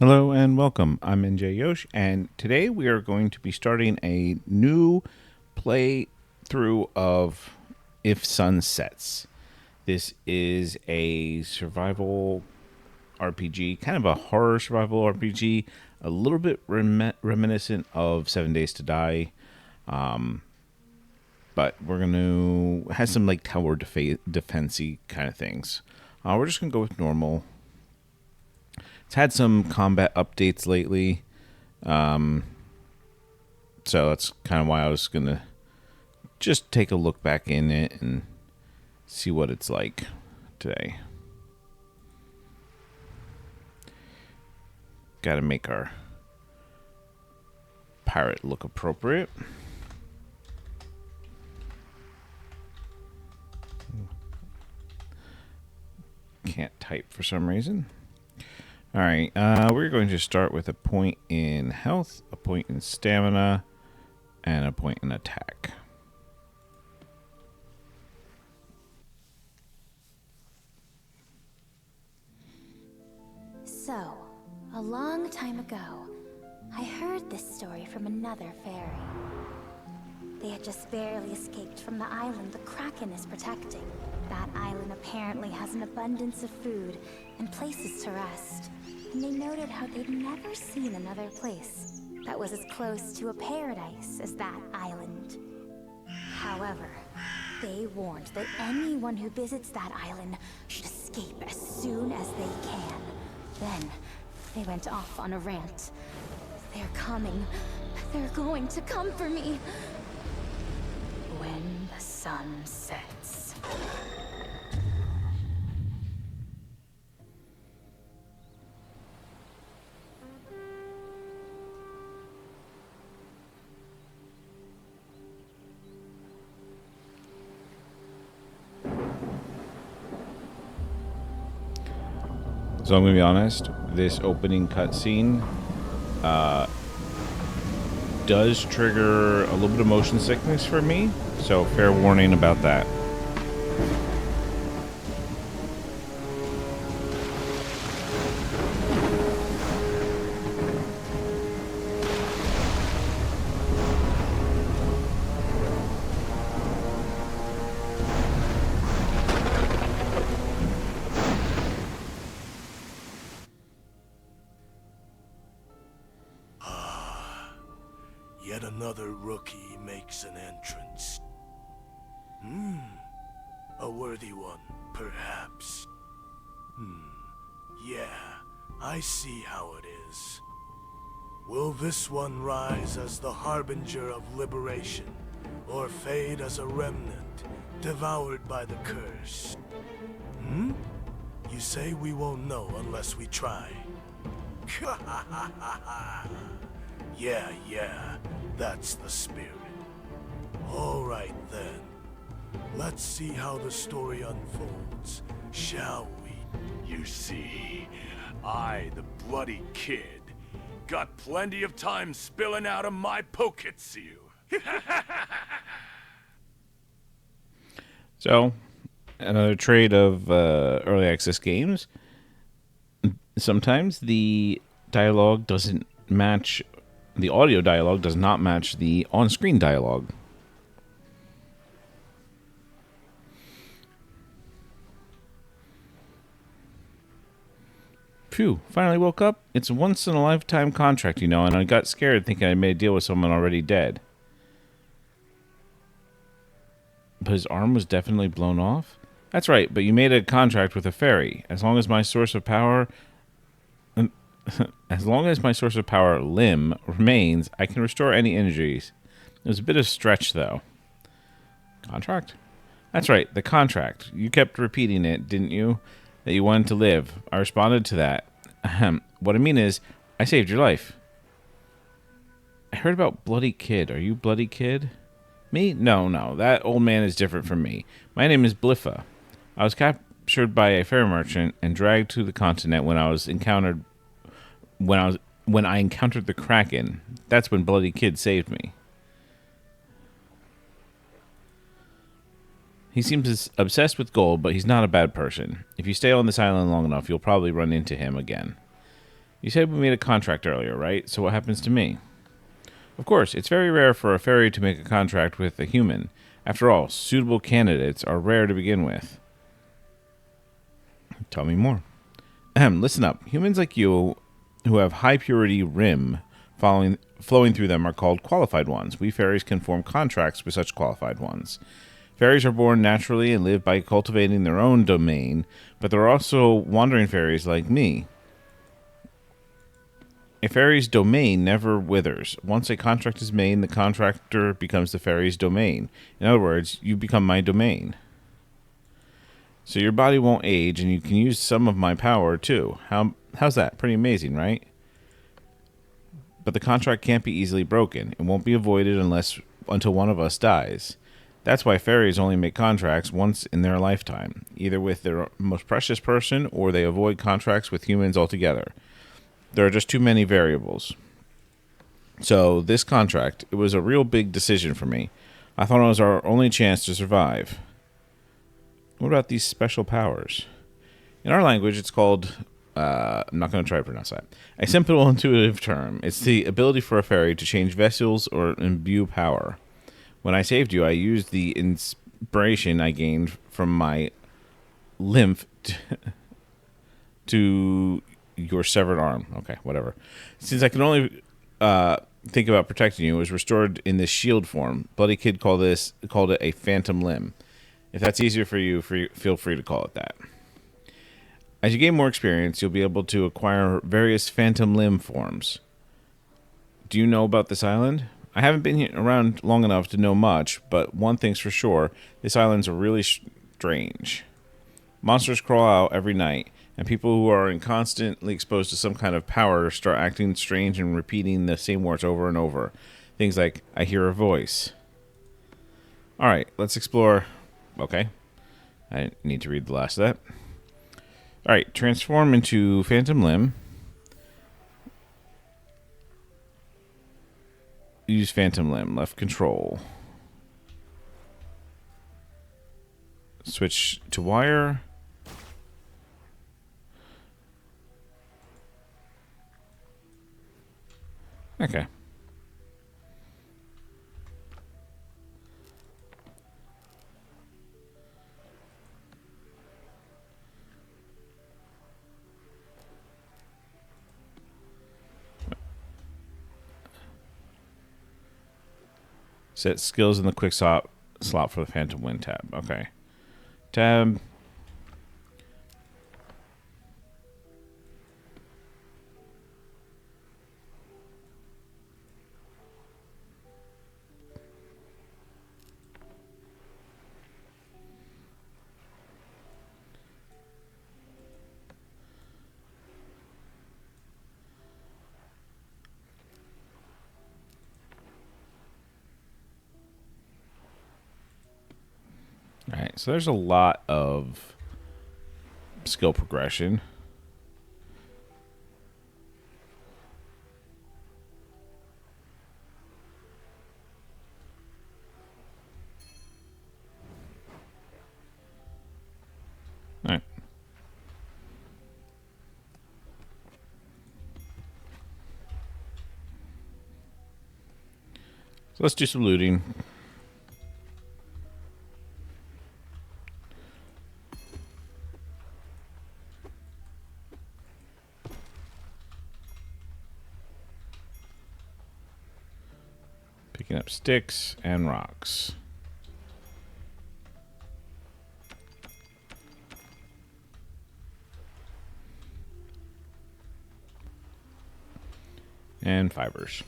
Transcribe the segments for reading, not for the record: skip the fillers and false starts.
Hello and welcome. I'm NJ Yosh, and today we are going to be starting a new playthrough of IfSunSets. This is a survival RPG, kind of a horror survival RPG, a little bit reminiscent of 7 Days to Die, but we're going to have some like tower defensey kind of things. We're just going to go with normal. It's had some combat updates lately. So that's kind of why I was going to just take a look back in it and see what it's like today. Got to make our pirate look appropriate. Can't type for some reason. All right, we're going to start with a point in health, a point in stamina, and a point in attack. So, a long time ago, I heard this story from another fairy. They had just barely escaped from the island the Kraken is protecting. That island apparently has an abundance of food and places to rest. And they noted how they'd never seen another place that was as close to a paradise as that island. However, they warned that anyone who visits that island should escape as soon as they can. Then, they went off on a rant. They're coming. They're going to come for me. When the sun sets. So I'm going to be honest, this opening cutscene does trigger a little bit of motion sickness for me, so fair warning about that. Yet another rookie makes an entrance. A worthy one, perhaps. Yeah, I see how it is. Will this one rise as the harbinger of liberation, or fade as a remnant, devoured by the curse? You say we won't know unless we try. Yeah, that's the spirit. All right then. Let's see how the story unfolds, shall we? You see, I, the bloody kid, got plenty of time spilling out of my pockets, you. So, another trait of early access games. Sometimes the dialogue doesn't match, the audio dialogue does not match the on-screen dialogue. Phew, finally woke up. It's a once-in-a-lifetime contract, you know, and I got scared thinking I made a deal with someone already dead. But his arm was definitely blown off? That's right, but you made a contract with a fairy. As long as my source of power... as long as my source of power, limb, remains, I can restore any injuries. It was a bit of a stretch, though. Contract? That's right, the contract. You kept repeating it, didn't you? That you wanted to live. I responded to that. What I mean is, I saved your life. I heard about Bloody Kid. Are you Bloody Kid? Me? No. That old man is different from me. My name is Bliffa. I was captured by a fairy merchant and dragged to the continent when I encountered the Kraken. That's when Bloody Kid saved me. He seems obsessed with gold, but he's not a bad person. If you stay on this island long enough, you'll probably run into him again. You said we made a contract earlier, right? So what happens to me? Of course, it's very rare for a fairy to make a contract with a human. After all, suitable candidates are rare to begin with. Tell me more. Listen up. Humans like you who have high purity rim flowing through them are called qualified ones. We fairies can form contracts with such qualified ones. Fairies are born naturally and live by cultivating their own domain, but there are also wandering fairies like me. A fairy's domain never withers. Once a contract is made, the contractor becomes the fairy's domain. In other words, you become my domain. So your body won't age, and you can use some of my power, too. How's that? Pretty amazing, right? But the contract can't be easily broken. It won't be avoided until one of us dies. That's why fairies only make contracts once in their lifetime, either with their most precious person, or they avoid contracts with humans altogether. There are just too many variables. So this contract, it was a real big decision for me. I thought it was our only chance to survive. What about these special powers? In our language, it's called, I'm not going to try to pronounce that. A simple, intuitive term. It's the ability for a fairy to change vessels or imbue power. When I saved you, I used the inspiration I gained from my lymph to your severed arm. Okay, whatever. Since I can only think about protecting you, it was restored in this shield form. Bloody Kid called it a phantom limb. If that's easier for you, feel free to call it that. As you gain more experience, you'll be able to acquire various phantom limb forms. Do you know about this island? I haven't been around long enough to know much, but one thing's for sure, this island's really strange. Monsters crawl out every night, and people who are constantly exposed to some kind of power start acting strange and repeating the same words over and over. Things like, I hear a voice. Alright, let's explore. Okay. I need to read the last of that. Alright, transform into Phantom Limb. Use Phantom Limb, left control. Switch to wire. Okay. Set skills in the quick slot for the Phantom Wind tab. Okay. Tab. Alright, so there's a lot of skill progression. Alright. So let's do some looting. Picking up sticks and rocks. And fibers.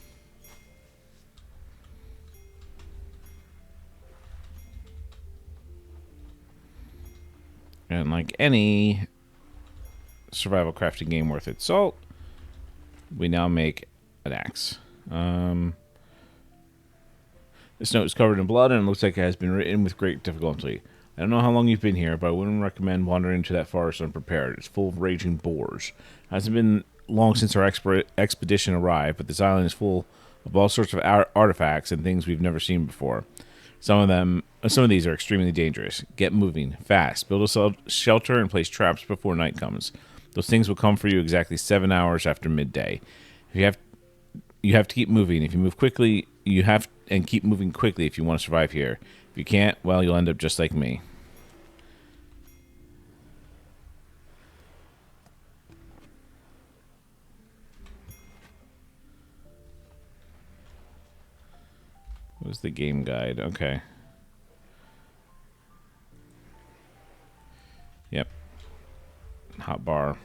And like any survival crafting game worth its salt, we now make an axe. This note is covered in blood and it looks like it has been written with great difficulty. I don't know how long you've been here, but I wouldn't recommend wandering into that forest unprepared. It's full of raging boars. It hasn't been long since our expedition arrived, but this island is full of all sorts of artifacts and things we've never seen before. Some of these are extremely dangerous. Get moving, fast. Build a shelter and place traps before night comes. Those things will come for you exactly 7 hours after midday. If you have to keep moving. If you move quickly, and keep moving quickly if you want to survive here. If you can't, well, you'll end up just like me. What was the game guide? Okay. Yep. Hot bar.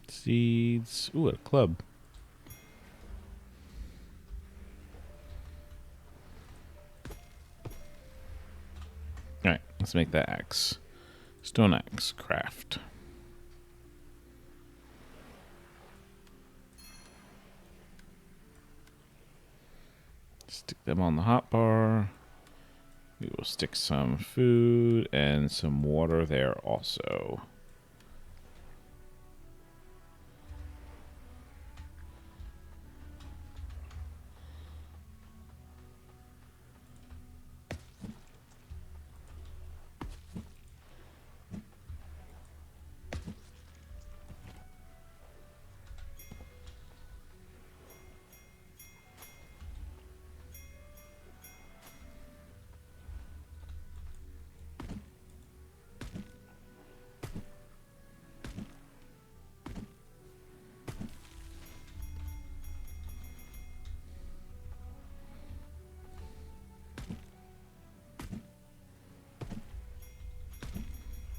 Seeds. Ooh, a club. Alright, let's make that axe. Stone axe. Craft. Stick them on the hotbar. We will stick some food and some water there also.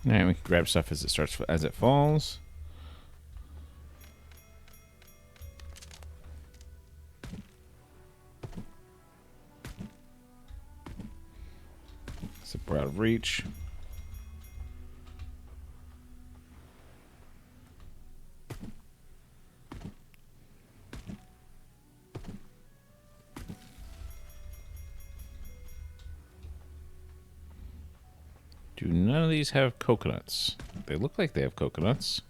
All right, we can grab stuff as it falls. Except we're out of reach. Do none of these have coconuts? They look like they have coconuts.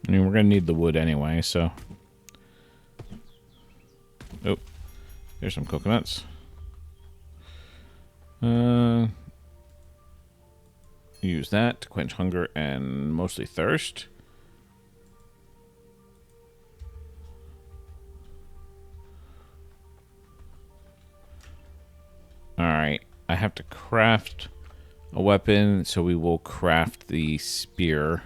I mean, we're going to need the wood anyway, so... Oh, there's some coconuts. Use that to quench hunger and mostly thirst. Alright, I have to craft a weapon, so we will craft the spear.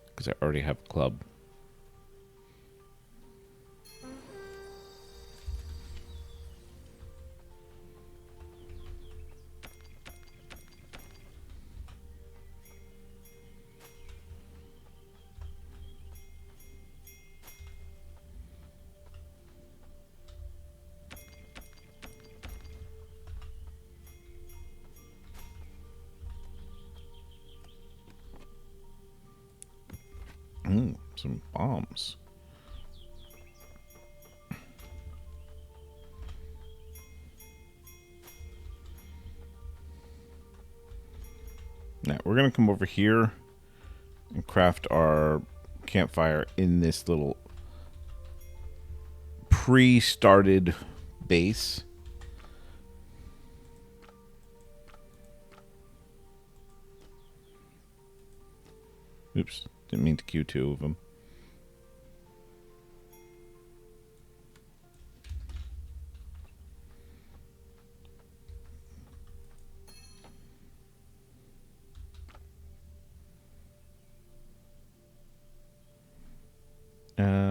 Because I already have a club. Some bombs. Now we're gonna come over here and craft our campfire in this little pre-started base. Oops, didn't mean to queue two of them.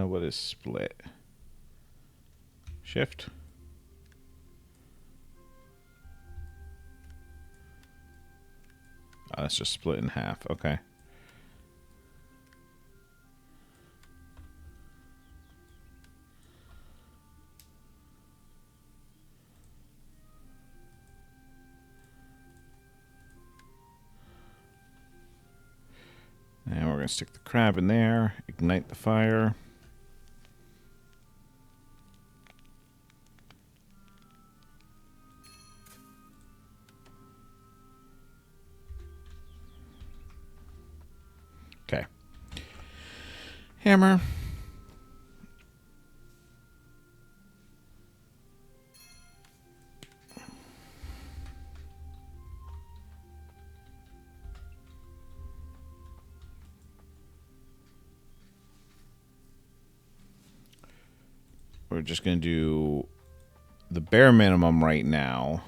What is split? Shift. it's just split in half. Okay. And we're going to stick the crab in there, ignite the fire. Okay. Hammer. We're just going to do the bare minimum right now.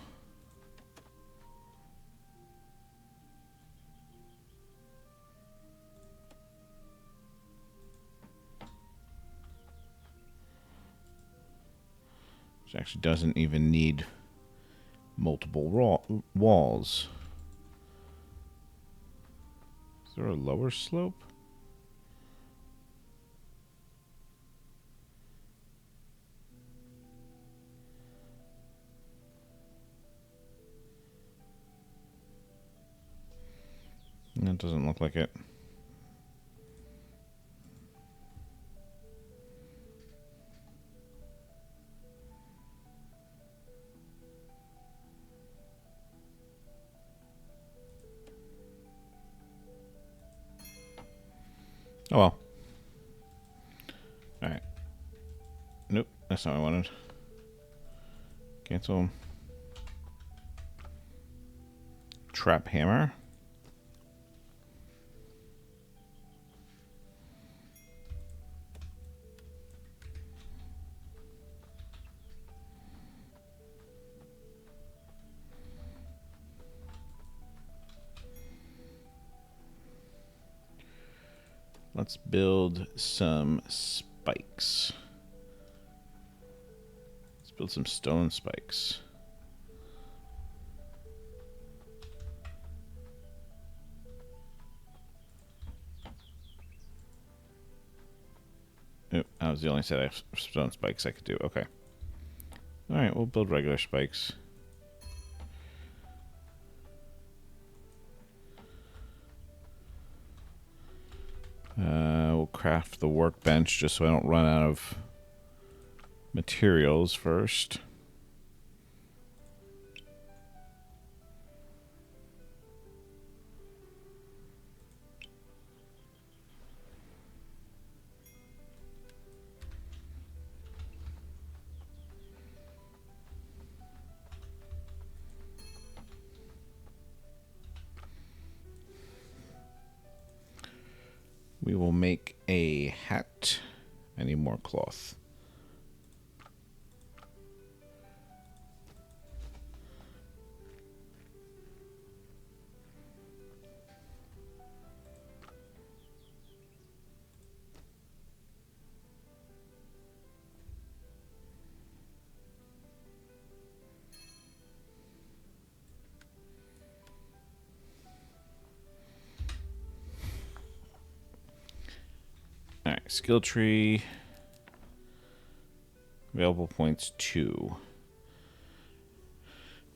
Which actually doesn't even need multiple walls. Is there a lower slope? That doesn't look like it. Oh well. Alright. Nope, that's not what I wanted. Cancel. Trap hammer. Let's build some spikes. Let's build some stone spikes. Oop, that was the only set of stone spikes I could do. Okay. Alright, we'll build regular spikes. We'll craft the workbench just so I don't run out of materials first. We will make a hat. I need more cloth. Alright, skill tree. Available points 2.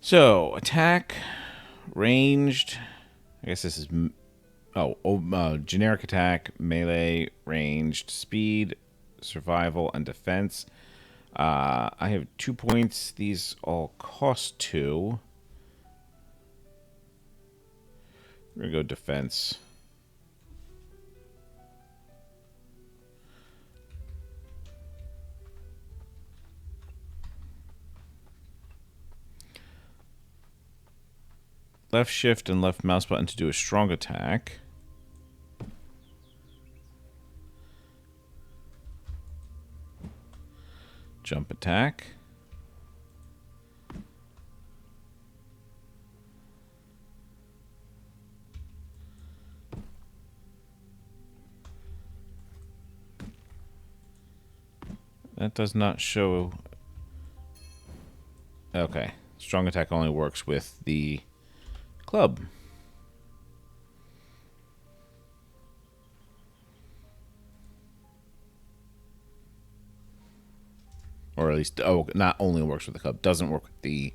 So, attack, ranged. I guess this is... generic attack, melee, ranged, speed, survival, and defense. I have 2 points. These all cost 2. We're going to go defense. Left shift and left mouse button to do a strong attack. Jump attack. That does not show... Okay. Strong attack only works with the club. at least, not only works with the club, doesn't work with the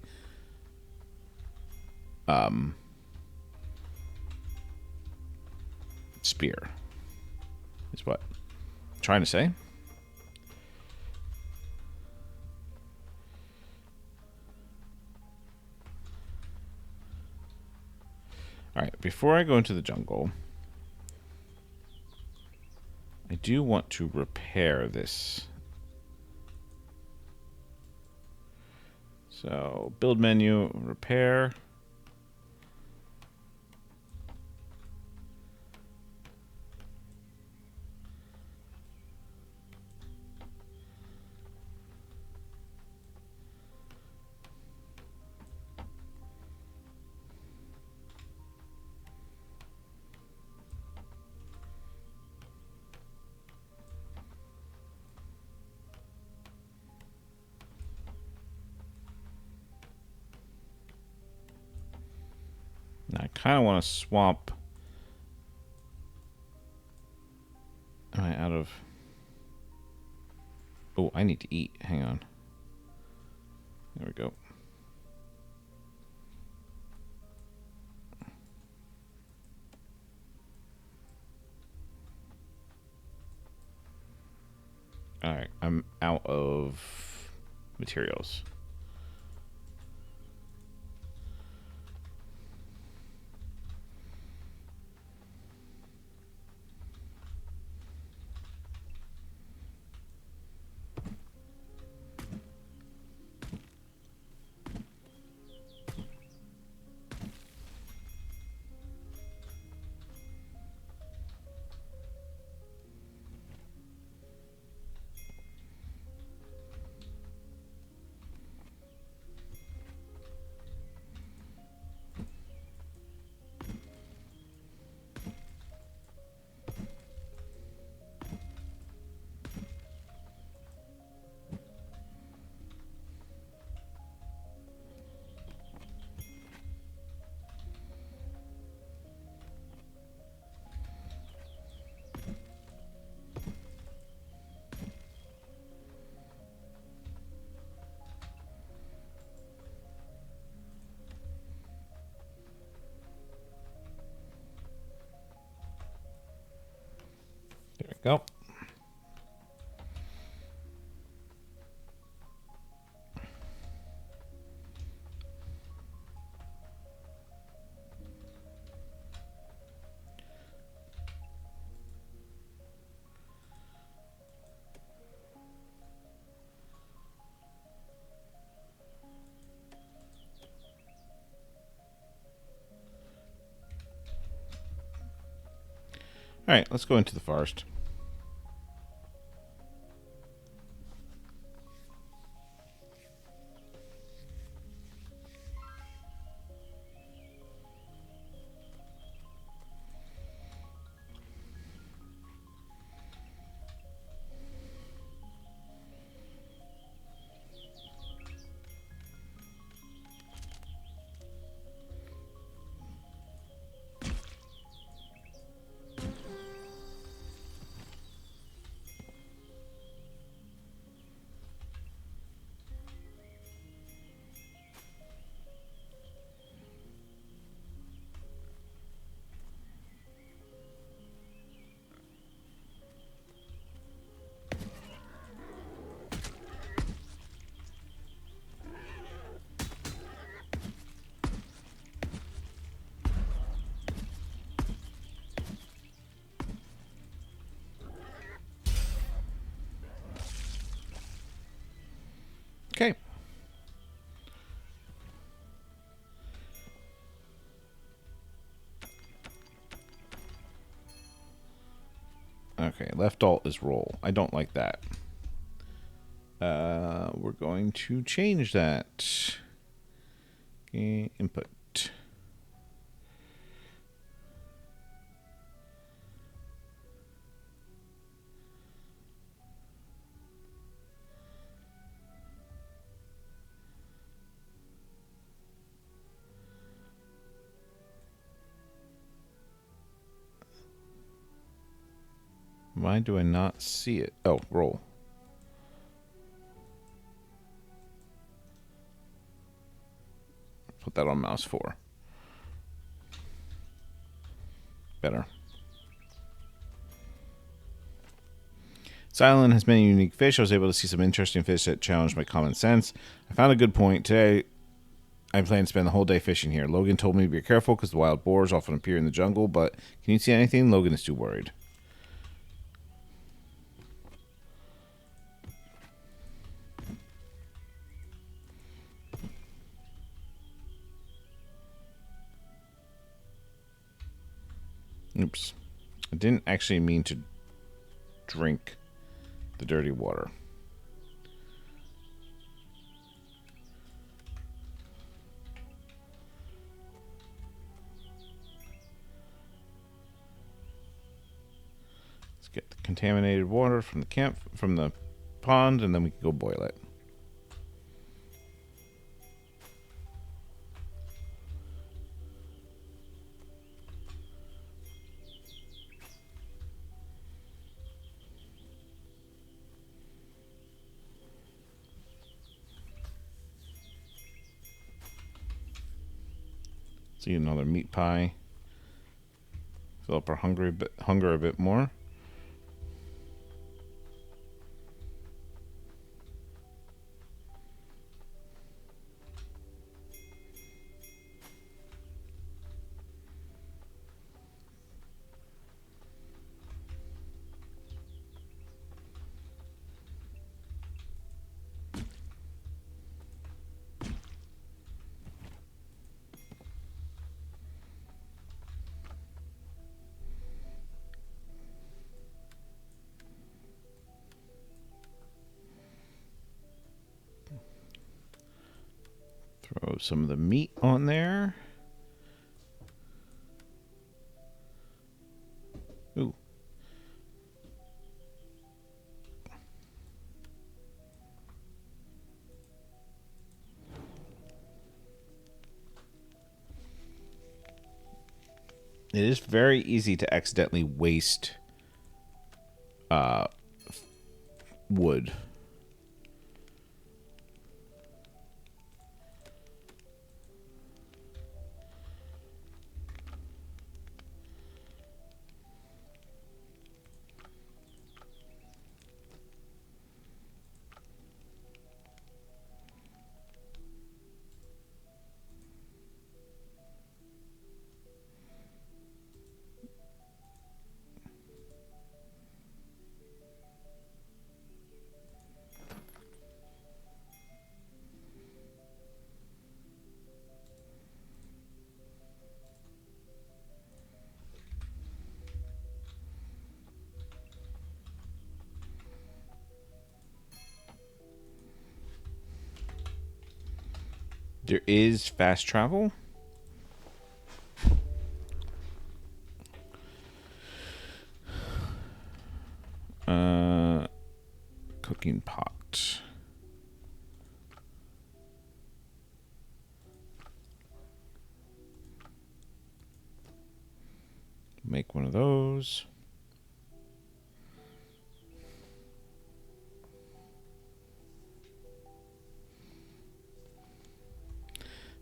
spear. Is what I'm trying to say. All right, before I go into the jungle, I do want to repair this. So, build menu, repair. Now, I kind of want to swap. Am I out of... Oh, I need to eat. Hang on. There we go. Alright, I'm out of materials. There we go. All right, let's go into the forest. Okay. Okay, left alt is roll. I don't like that. We're going to change that. Okay, input. Why do I not see it? Oh, roll. that on mouse 4. Better. This island has many unique fish. I was able to see some interesting fish that challenged my common sense. I found a good point. Today, I plan to spend the whole day fishing here. Logan told me to be careful because the wild boars often appear in the jungle, but can you see anything? Logan is too worried. Oops. I didn't actually mean to drink the dirty water. Let's get the contaminated water from the pond, and then we can go boil it. Let's eat another meat pie. Fill up our hunger a bit more. Throw some of the meat on there. Ooh. It is very easy to accidentally waste wood. There is fast travel. Cooking pot. Make one of those.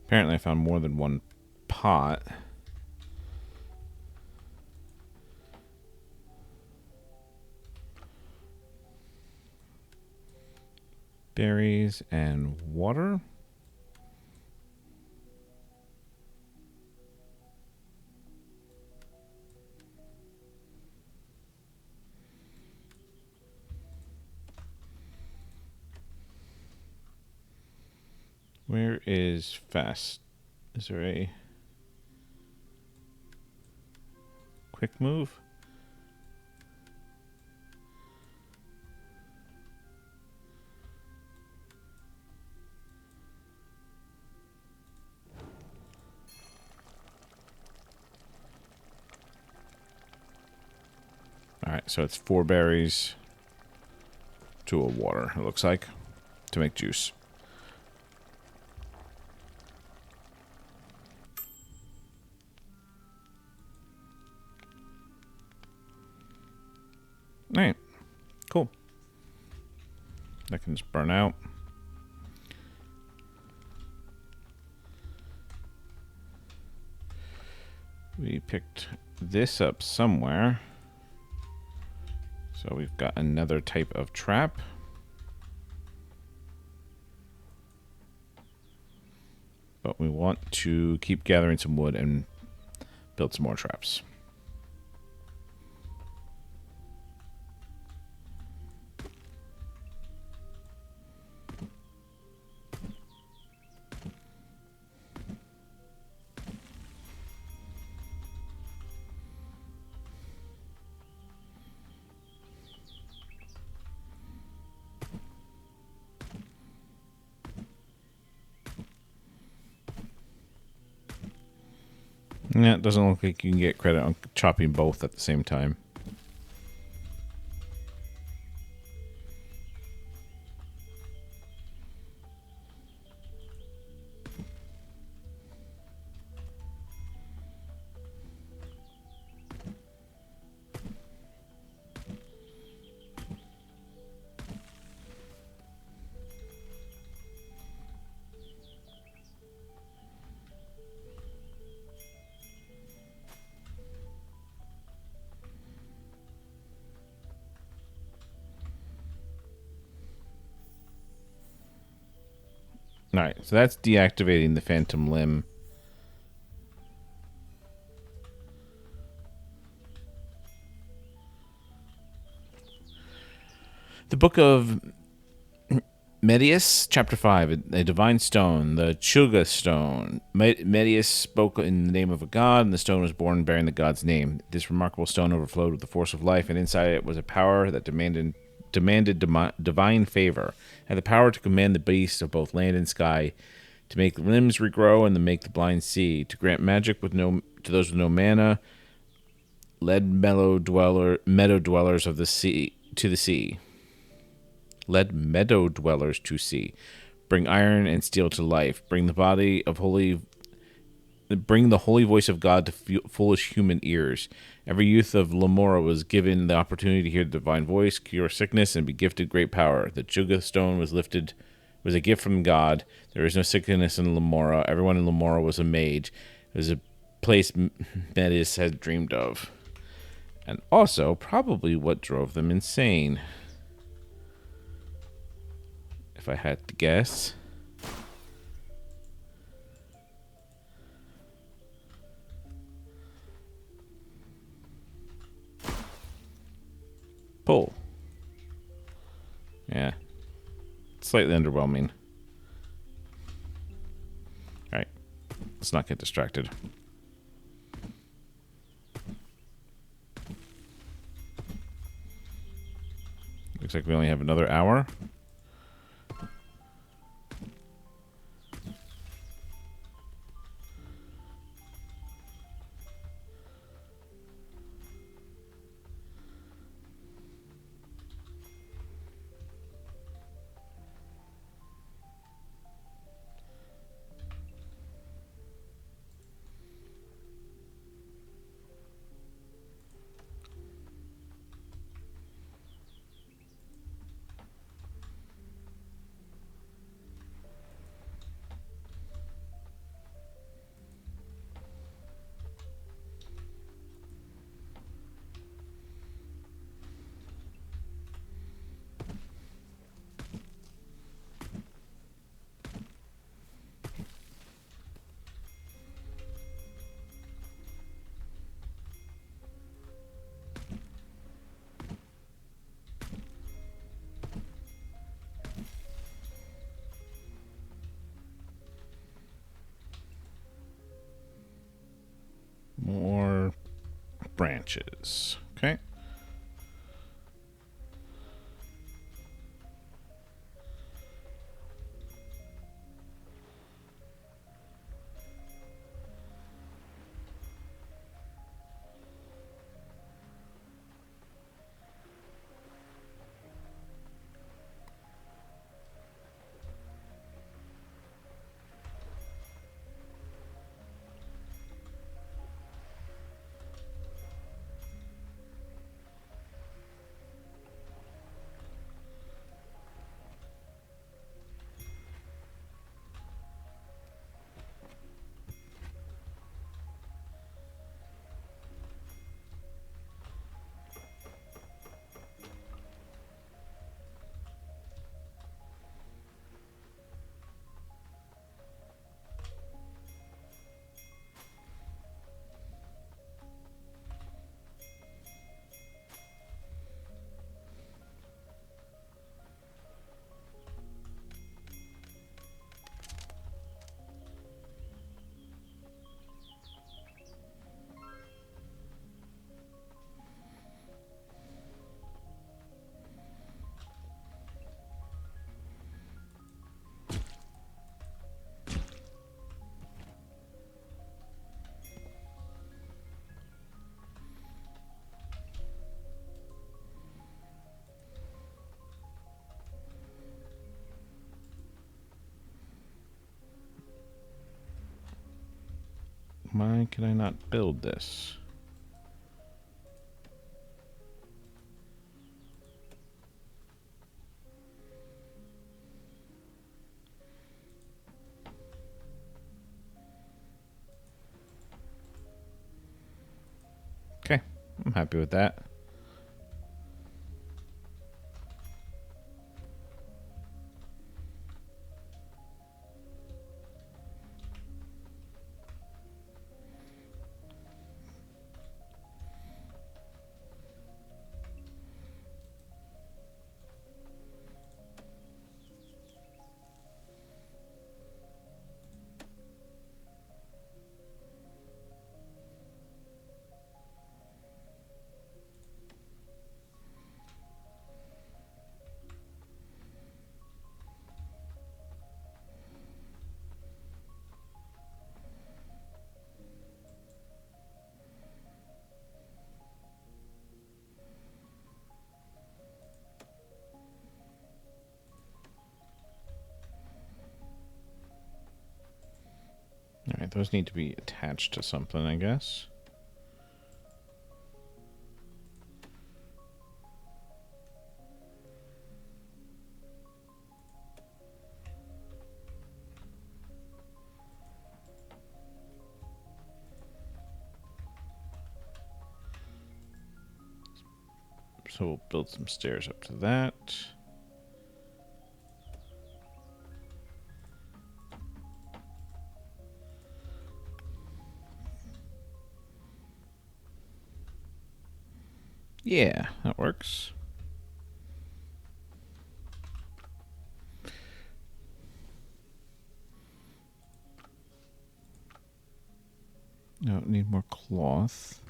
Apparently I found more than one pot. Berries and water. Where is fast? Is there a quick move? Alright, so it's 4 berries to a water, it looks like, to make juice. Alright, cool. That can just burn out. We picked this up somewhere. So we've got another type of trap. But we want to keep gathering some wood and build some more traps. Yeah, it doesn't look like you can get credit on chopping both at the same time. Alright, so that's deactivating the phantom limb. The Book of Medius, Chapter 5, a divine stone, the Chuga stone. Medius spoke in the name of a god, and the stone was born bearing the god's name. This remarkable stone overflowed with the force of life, and inside it was a power that demanded divine favor. It had the power to command the beasts of both land and sky, to make limbs regrow and to make the blind see, to grant magic to those with no mana, led meadow dwellers of the sea to the sea. Led meadow dwellers to sea. Bring iron and steel to life. Bring the holy voice of God to foolish human ears. Every youth of Luminora was given the opportunity to hear the divine voice, cure sickness, and be gifted great power. The Juga stone was a gift from God. There is no sickness in Luminora. Everyone in Luminora was a mage. It was a place Medius had dreamed of. And also, probably what drove them insane. If I had to guess. Pull. Yeah. Slightly underwhelming. Alright. Let's not get distracted. Looks like we only have another hour. More branches. Okay. Why can I not build this? Okay, I'm happy with that. Alright, those need to be attached to something, I guess. So we'll build some stairs up to that. Yeah, that works. No, need more cloth.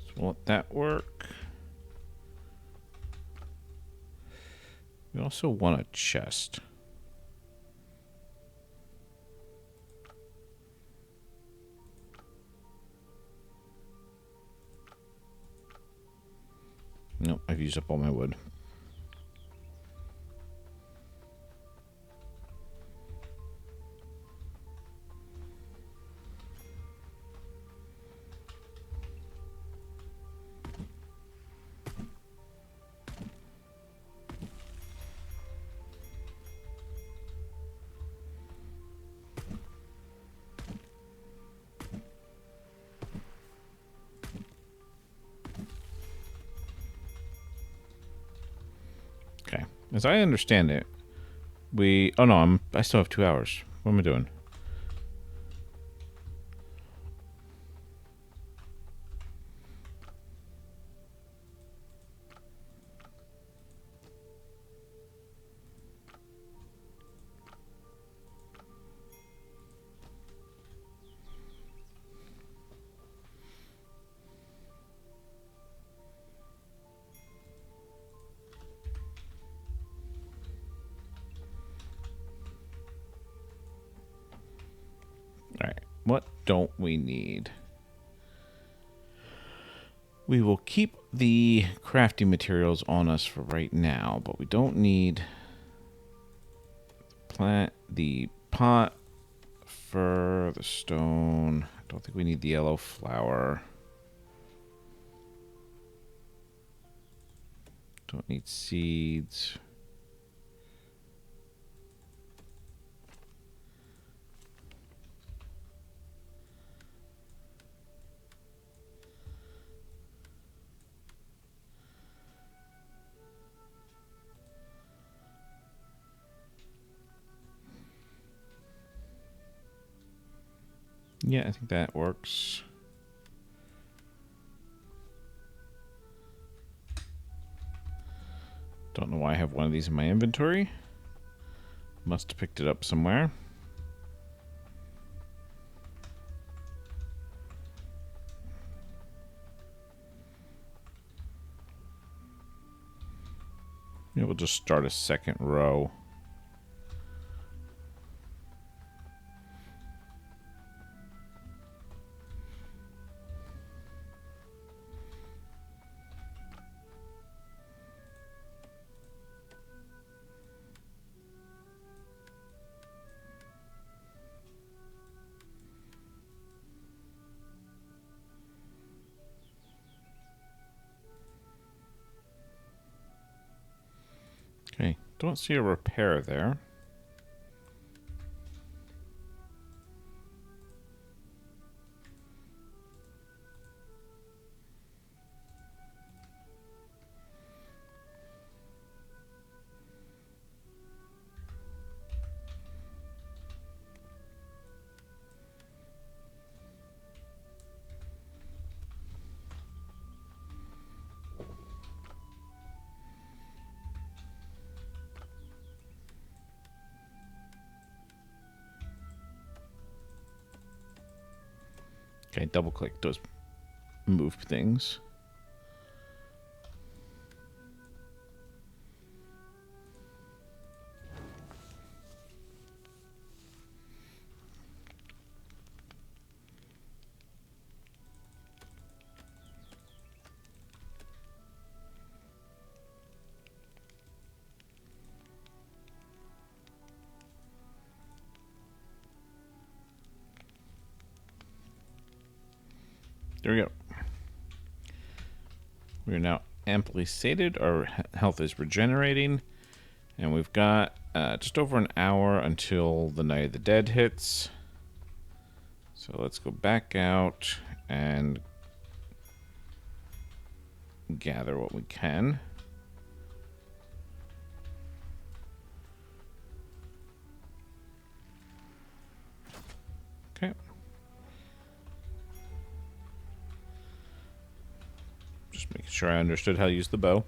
So we'll let that work. We also want a chest. Nope, I've used up all my wood. Okay. As I understand it, oh no, I still have 2 hours. What am I doing? Alright, what don't we need? We will keep the crafting materials on us for right now, but we don't need the pot, fur, the stone. I don't think we need the yellow flour. Don't need seeds. Yeah, I think that works. Don't know why I have one of these in my inventory. Must have picked it up somewhere. Maybe we'll just start a second row. Don't see a repair there. Okay, double click does move things. There we go. We are now amply sated. Our health is regenerating. And we've got just over an hour until the Night of the Dead hits. So let's go back out and gather what we can. Okay. Just making sure I understood how to use the bow.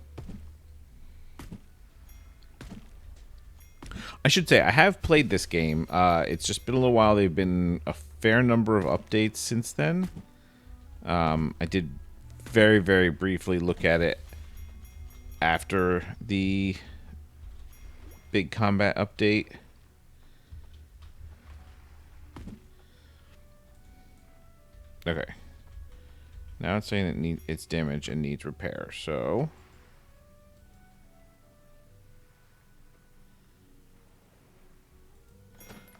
I should say, I have played this game. It's just been a little while. They've been a fair number of updates since then. I did very, very briefly look at it after the big combat update. Okay. Now it's saying it's damaged and needs repair, so...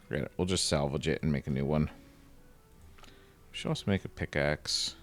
forget it. We'll just salvage it and make a new one. We should also make a pickaxe.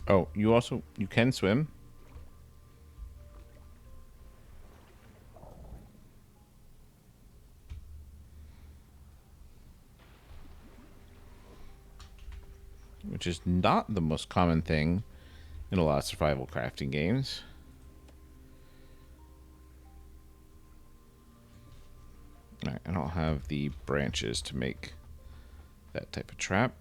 Oh, you can swim. Which is not the most common thing in a lot of survival crafting games. Alright, I don't have the branches to make that type of trap.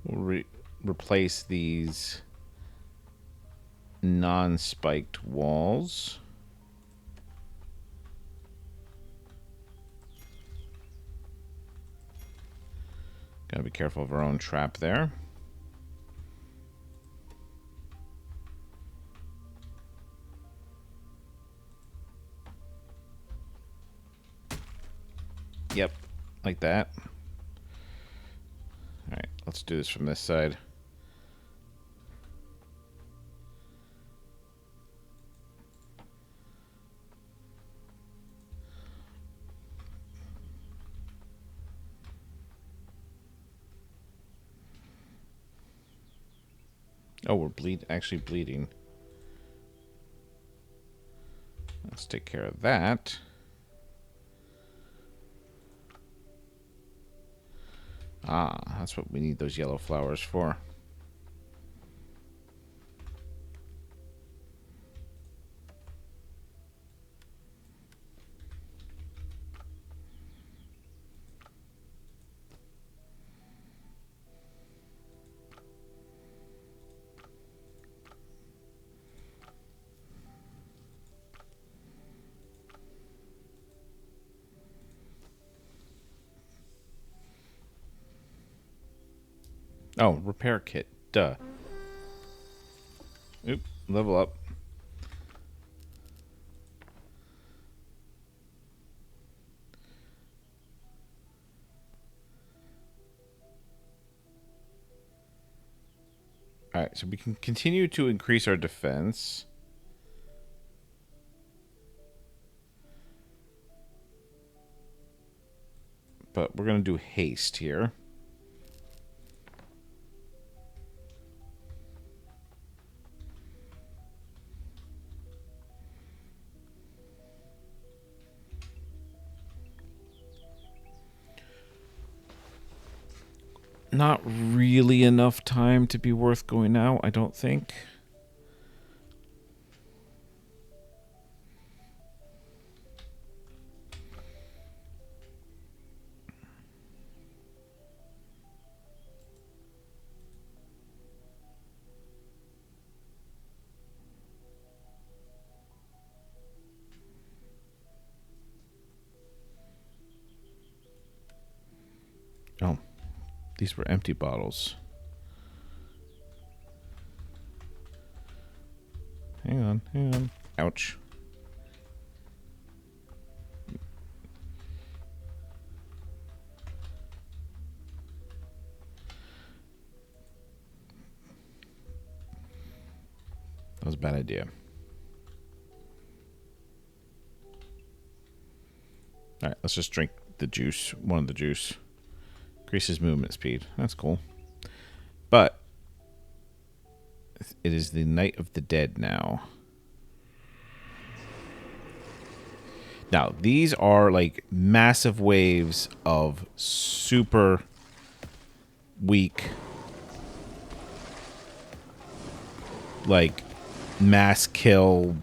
We'll replace these non-spiked walls. Gotta be careful of our own trap there. Yep, like that. Alright, let's do this from this side. Oh, we're actually bleeding. Let's take care of that. Ah, that's what we need those yellow flowers for. Oh, repair kit. Duh. Oop, level up. Alright, so we can continue to increase our defense. But we're going to do haste here. Not really enough time to be worth going out, I don't think. Oh, these were empty bottles. Hang on, hang on. Ouch. That was a bad idea. Alright, let's just drink the juice. One of the juice. Increases movement speed. That's cool. But it is the Night of the Dead now. Now, these are like massive waves of super weak, like mass kill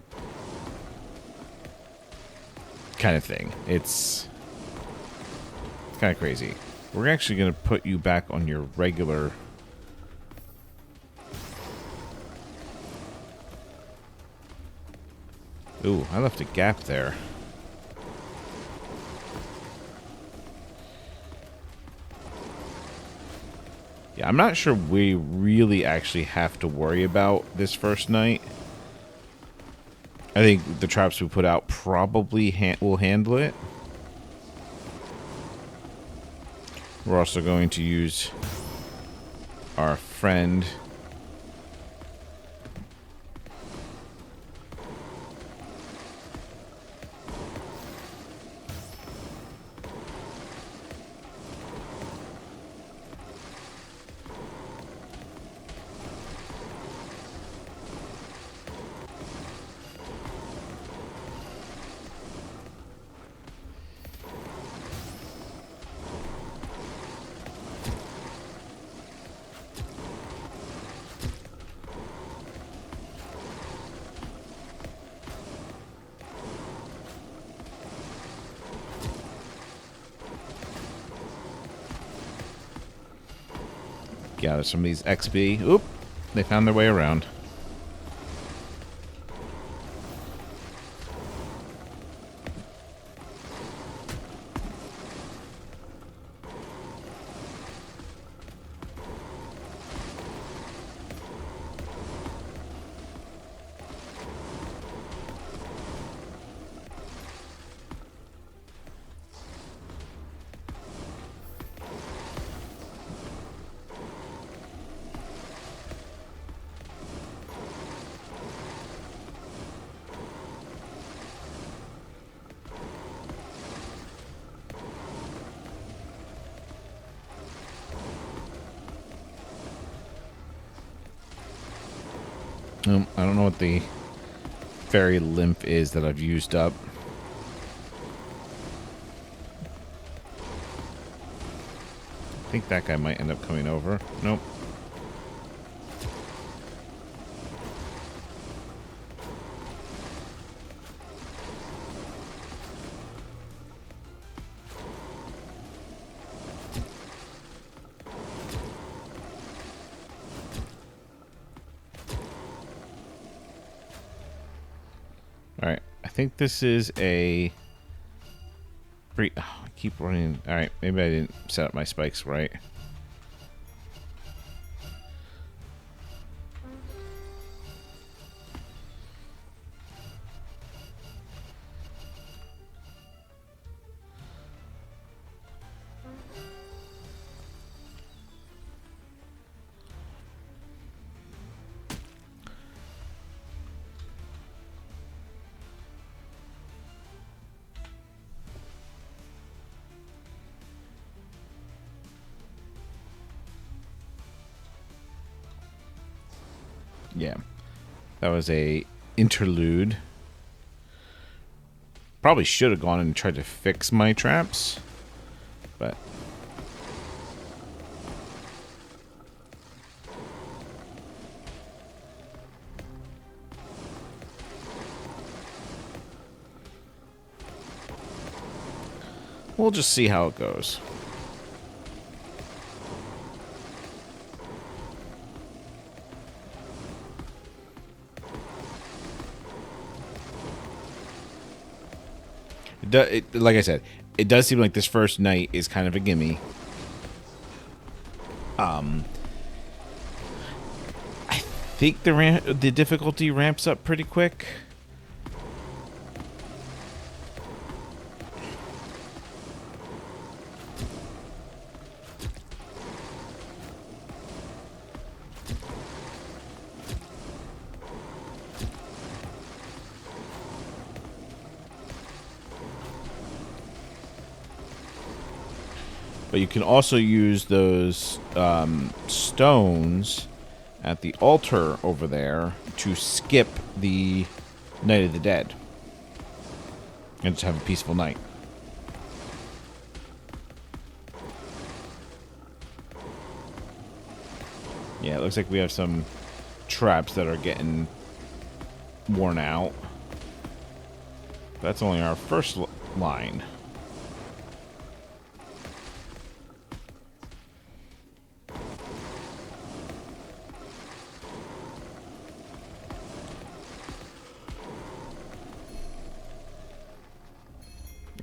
kind of thing. It's kind of crazy. We're actually going to put you back on your regular. Ooh, I left a gap there. Yeah, I'm not sure we really actually have to worry about this first night. I think the traps we put out probably will handle it. We're also going to use our friend. Gather some of these XP. Oop! They found their way around. I don't know what the fairy lymph is that I've used up. I think that guy might end up coming over. Nope. Alright, I think this is a... Oh, I keep running... Alright, maybe I didn't set up my spikes right. Yeah, that was a interlude. Probably should have gone and tried to fix my traps, but we'll just see how it goes. Like I said, it does seem like this first night is kind of a gimme. I think the difficulty ramps up pretty quick. But you can also use those stones at the altar over there to skip the Night of the Dead. And just have a peaceful night. Yeah, it looks like we have some traps that are getting worn out. That's only our first line.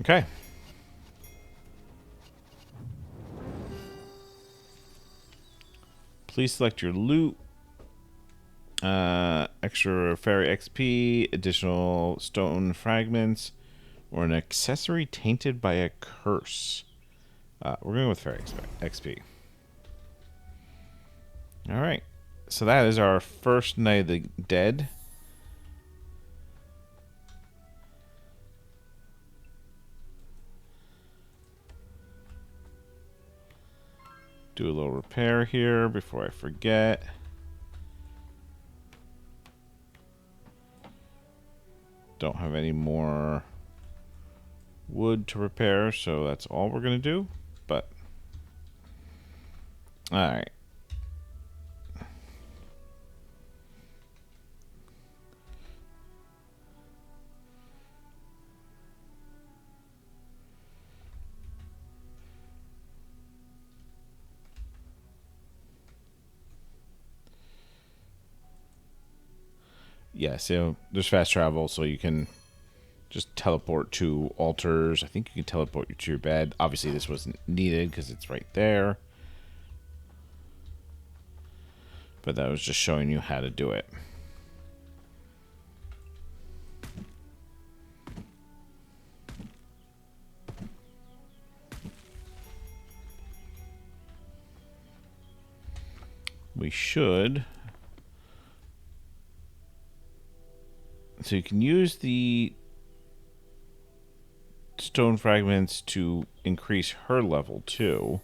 Okay. Please select your loot. Extra fairy XP, additional stone fragments, or an accessory tainted by a curse. We're going with fairy XP. Alright. So that is our first Night of the Dead. Do a little repair here before I forget. Don't have any more wood to repair, so that's all we're going to do. But, alright. Yeah, so there's fast travel, so you can just teleport to altars. I think you can teleport to your bed. Obviously, this wasn't needed because it's right there. But that was just showing you how to do it. We should... So you can use the stone fragments to increase her level too.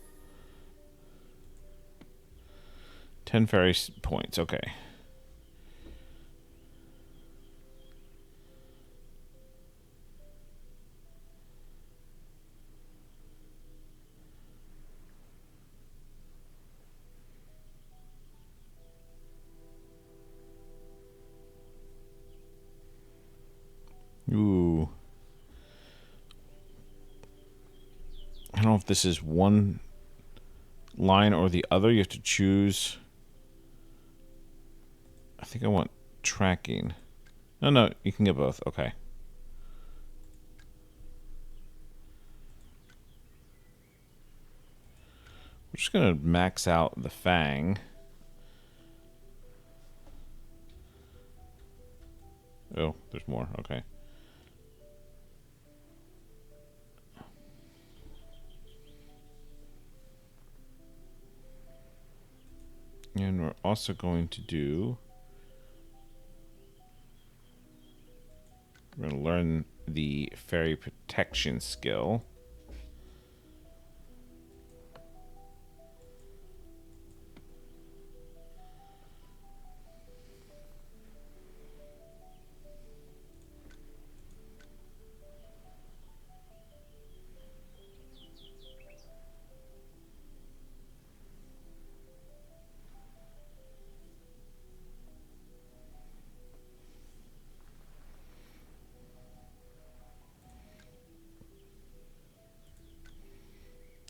10 fairy points, okay. if this is one line or the other. You have to choose. I think I want tracking. No, you can get both. Okay. We're just going to max out the fang. Oh, there's more. Okay. And we're also going to do... We're going to learn the fairy protection skill.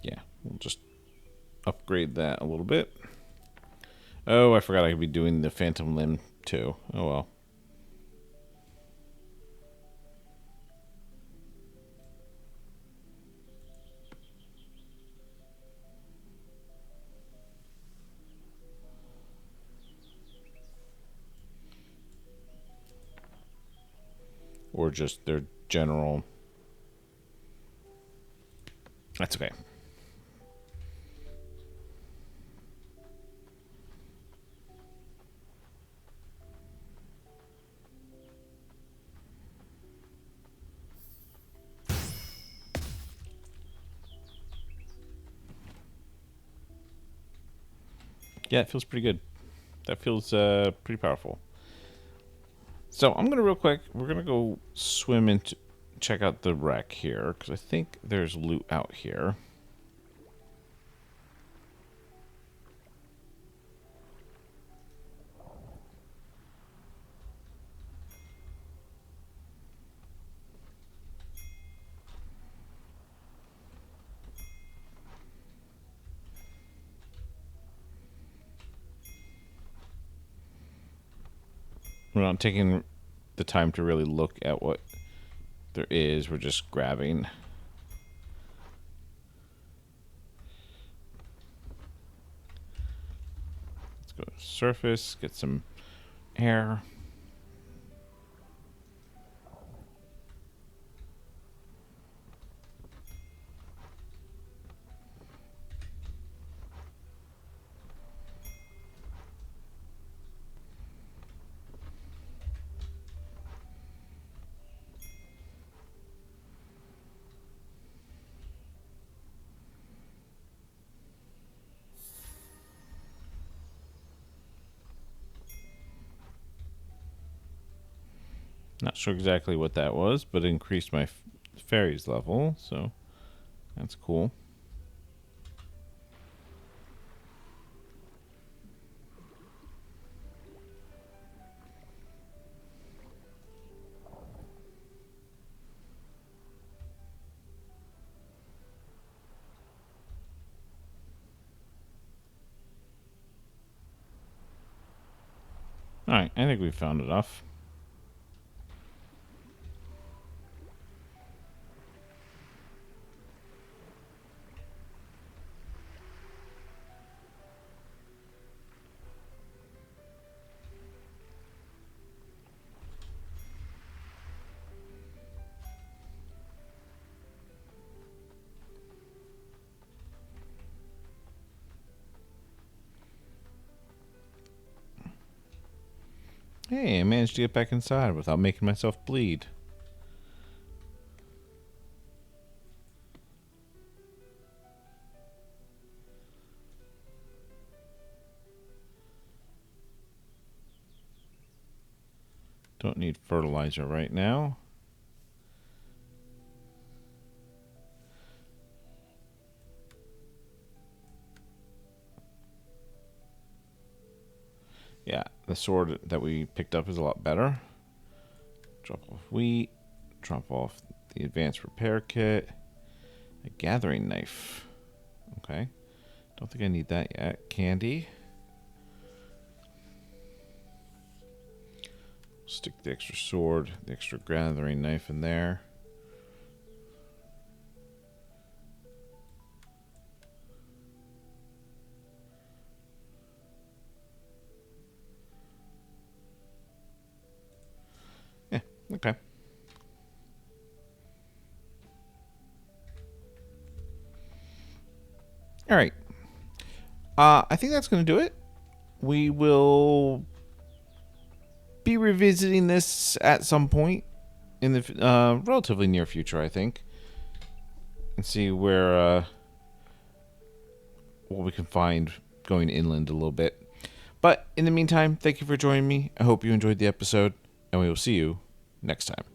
Yeah, we'll just upgrade that a little bit. Oh, I forgot I could be doing the phantom limb too. Oh well. Or just their general... That's okay. Yeah, it feels pretty good. That feels pretty powerful. So I'm gonna real quick. We're gonna go swim and check out the wreck here because I think there's loot out here. We're not taking the time to really look at what there is. We're just grabbing. Let's go to surface, get some air. Not sure exactly what that was, but it increased my fairies level, so that's cool. Alright, I think we found enough. Hey, I managed to get back inside without making myself bleed. Don't need fertilizer right now. Yeah, the sword that we picked up is a lot better. Drop off wheat. Drop off the advanced repair kit. A gathering knife. Okay. Don't think I need that yet. Candy. Stick the extra sword, the extra gathering knife in there. Yeah, okay. All right. I think that's going to do it. We will be revisiting this at some point in the relatively near future, I think, and see where what we can find going inland a little bit. But in the meantime, thank you for joining me. I hope you enjoyed the episode, and we will see you next time.